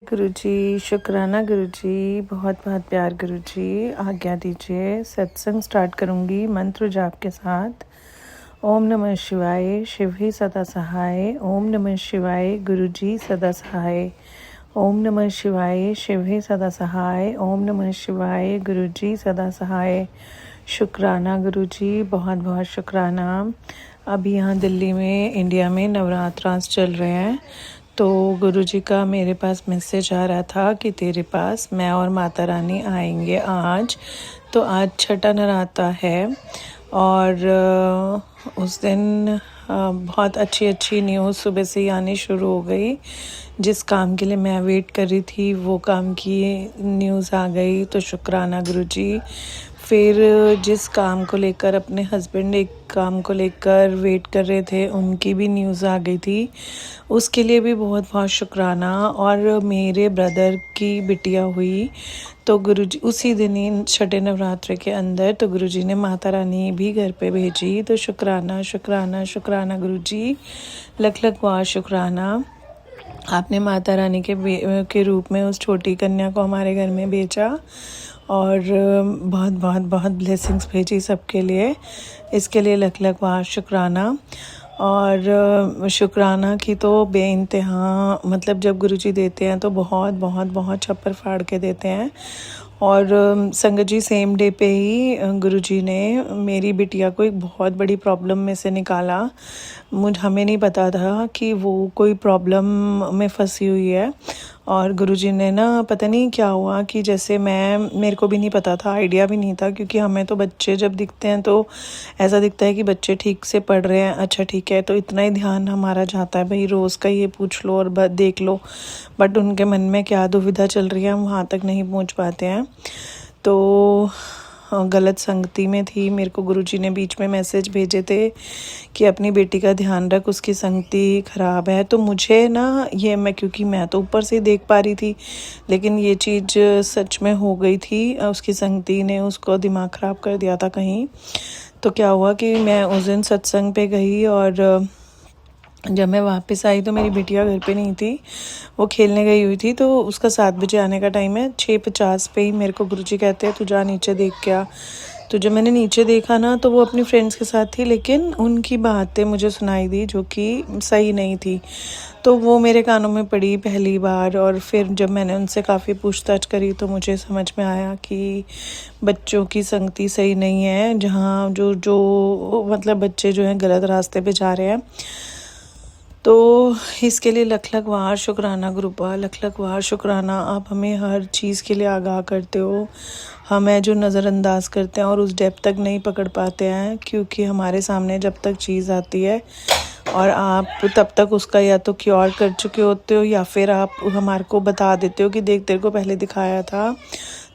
गुरुजी, शुक्राना गुरुजी, बहुत बहुत प्यार गुरुजी। आज्ञा दीजिए, सत्संग स्टार्ट करूँगी मंत्र जाप के साथ। ओम नमः शिवाय, शिव ही सदा सहाय। ओम नमः शिवाय, गुरुजी सदा सहाय। ओम नमः शिवाय, शिव ही सदा सहाय। ओम नमः शिवाय, गुरुजी सदा सहाय। शुक्राना गुरुजी, बहुत बहुत शुक्राना। अभी यहाँ दिल्ली में, इंडिया में नवरात्रास चल रहे हैं, तो गुरुजी का मेरे पास मैसेज आ रहा था कि तेरे पास मैं और माता रानी आएंगे आज। तो आज छठा नराता है और उस दिन बहुत अच्छी अच्छी न्यूज़ सुबह से ही आनी शुरू हो गई। जिस काम के लिए मैं वेट कर रही थी वो काम की न्यूज़ आ गई, तो शुक्राना गुरुजी। फिर जिस काम को लेकर अपने हस्बैंड एक काम को लेकर वेट कर रहे थे, उनकी भी न्यूज़ आ गई थी, उसके लिए भी बहुत बहुत शुक्राना। और मेरे ब्रदर की बिटिया हुई, तो गुरुजी उसी दिन ही छठे नवरात्रे के अंदर, तो गुरुजी ने माता रानी भी घर पे भेजी। तो शुक्राना शुक्राना शुक्राना गुरुजी, लख लख बार शुक्राना। आपने माता रानी के रूप में उस छोटी कन्या को हमारे घर में भेजा और बहुत बहुत बहुत ब्लेसिंग्स भेजी सबके लिए। इसके लिए लख लख बार शुक्राना। और शुक्राना की तो बेइंतहा, मतलब जब गुरुजी देते हैं तो बहुत बहुत बहुत छप्पर फाड़ के देते हैं। और संगत जी, सेम डे पे ही गुरुजी ने मेरी बिटिया को एक बहुत बड़ी प्रॉब्लम में से निकाला। हमें नहीं पता था कि वो कोई प्रॉब्लम में फंसी हुई है। और गुरुजी ने ना, पता नहीं क्या हुआ कि जैसे मेरे को भी नहीं पता था, आइडिया भी नहीं था, क्योंकि हमें तो बच्चे जब दिखते हैं तो ऐसा दिखता है कि बच्चे ठीक से पढ़ रहे हैं, अच्छा ठीक है, तो इतना ही ध्यान हमारा जाता है, भाई रोज़ का ये पूछ लो और देख लो। बट उनके मन में क्या दुविधा चल रही है, हम वहाँ तक नहीं पहुँच पाते हैं। तो गलत संगति में थी। मेरे को गुरुजी ने बीच में मैसेज भेजे थे कि अपनी बेटी का ध्यान रख, उसकी संगति ख़राब है। तो मुझे ना ये, क्योंकि मैं तो ऊपर से देख पा रही थी, लेकिन ये चीज़ सच में हो गई थी। उसकी संगति ने उसको दिमाग ख़राब कर दिया था कहीं। तो क्या हुआ कि मैं उस दिन सत्संग पे गई और जब मैं वापस आई तो मेरी बिटिया घर पे नहीं थी, वो खेलने गई हुई थी। तो उसका 7 बजे आने का टाइम है, 6:50 पे ही मेरे को गुरुजी कहते हैं तू जा नीचे देख के आ। तो जब मैंने नीचे देखा ना, तो वो अपनी फ्रेंड्स के साथ थी, लेकिन उनकी बातें मुझे सुनाई दी जो कि सही नहीं थी। तो वो मेरे कानों में पड़ी पहली बार। और फिर जब मैंने उनसे काफ़ी पूछताछ करी तो मुझे समझ में आया कि बच्चों की संगति सही नहीं है, जहाँ जो मतलब बच्चे जो हैं गलत रास्ते पे जा रहे हैं। तो इसके लिए लख लख वार शुक्राना गुरुपा, लख लख वार शुक्राना। आप हमें हर चीज़ के लिए आगाह करते हो, हमें जो नज़रअंदाज करते हैं और उस डेप्थ तक नहीं पकड़ पाते हैं, क्योंकि हमारे सामने जब तक चीज़ आती है और आप तब तक उसका या तो क्योर कर चुके होते हो, या फिर आप हमारे को बता देते हो कि देख तेरे को पहले दिखाया था।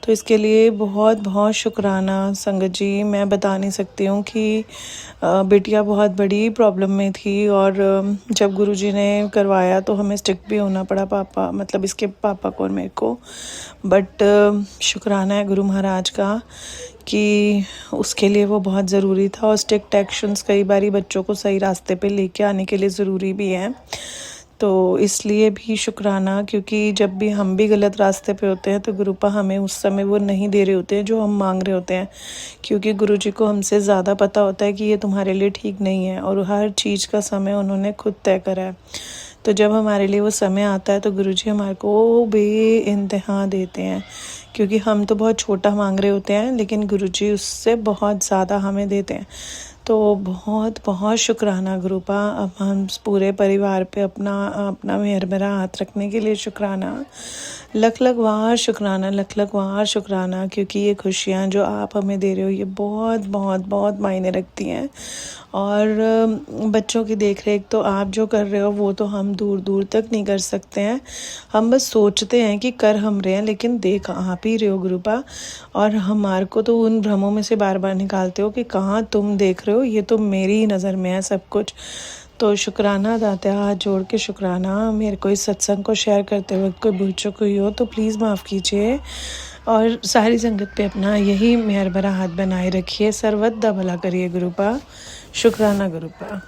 तो इसके लिए बहुत बहुत शुक्राना संगत जी। मैं बता नहीं सकती हूँ कि बिटिया बहुत बड़ी प्रॉब्लम में थी, और जब गुरुजी ने करवाया तो हमें स्ट्रिक्ट भी होना पड़ा, पापा मतलब इसके पापा को और मेरे को। बट शुक्राना है गुरु महाराज का कि उसके लिए वो बहुत ज़रूरी था। और स्ट्रिक्ट एक्शंस कई बारी बच्चों को सही रास्ते पे लेके आने के लिए ज़रूरी भी हैं। तो इसलिए भी शुक्राना, क्योंकि जब भी हम भी गलत रास्ते पे होते हैं तो गुरुपा हमें उस समय वो नहीं दे रहे होते हैं जो हम मांग रहे होते हैं, क्योंकि गुरुजी को हमसे ज़्यादा पता होता है कि ये तुम्हारे लिए ठीक नहीं है, और हर चीज़ का समय उन्होंने खुद तय करा है। तो जब हमारे लिए वो समय आता है तो गुरुजी हमारे को बेइंतहा देते हैं, क्योंकि हम तो बहुत छोटा मांग रहे होते हैं, लेकिन गुरुजी उससे बहुत ज़्यादा हमें देते हैं। तो बहुत बहुत शुक्राना गुरुपा। अब हम पूरे परिवार पे अपना मेहर भरा हाथ रखने के लिए शुक्राना। लख लख वार शुक्राना, लख लख वार शुक्राना, क्योंकि ये खुशियाँ जो आप हमें दे रहे हो ये बहुत बहुत बहुत मायने रखती हैं। और बच्चों की देख रेख तो आप जो कर रहे हो वो तो हम दूर दूर तक नहीं कर सकते हैं। हम बस सोचते हैं कि कर हम रहे हैं, लेकिन देख आप ही रहे हो गुरुपा। और हमारे को तो उन भ्रमों में से बार बार निकालते हो कि कहाँ तुम देख रहे हो, ये तो मेरी ही नज़र में है सब कुछ। तो शुक्राना दाता, हाथ जोड़ के शुक्राना। मेरे को इस सत्संग को शेयर करते वक्त कोई भूल चूक हुई हो तो प्लीज़ माफ़ कीजिए, और सारी संगत पे अपना यही मेहर भरा हाथ बनाए रखिए। सर्वदा भला करिए गुरुपा। शुक्राना गुरुपा।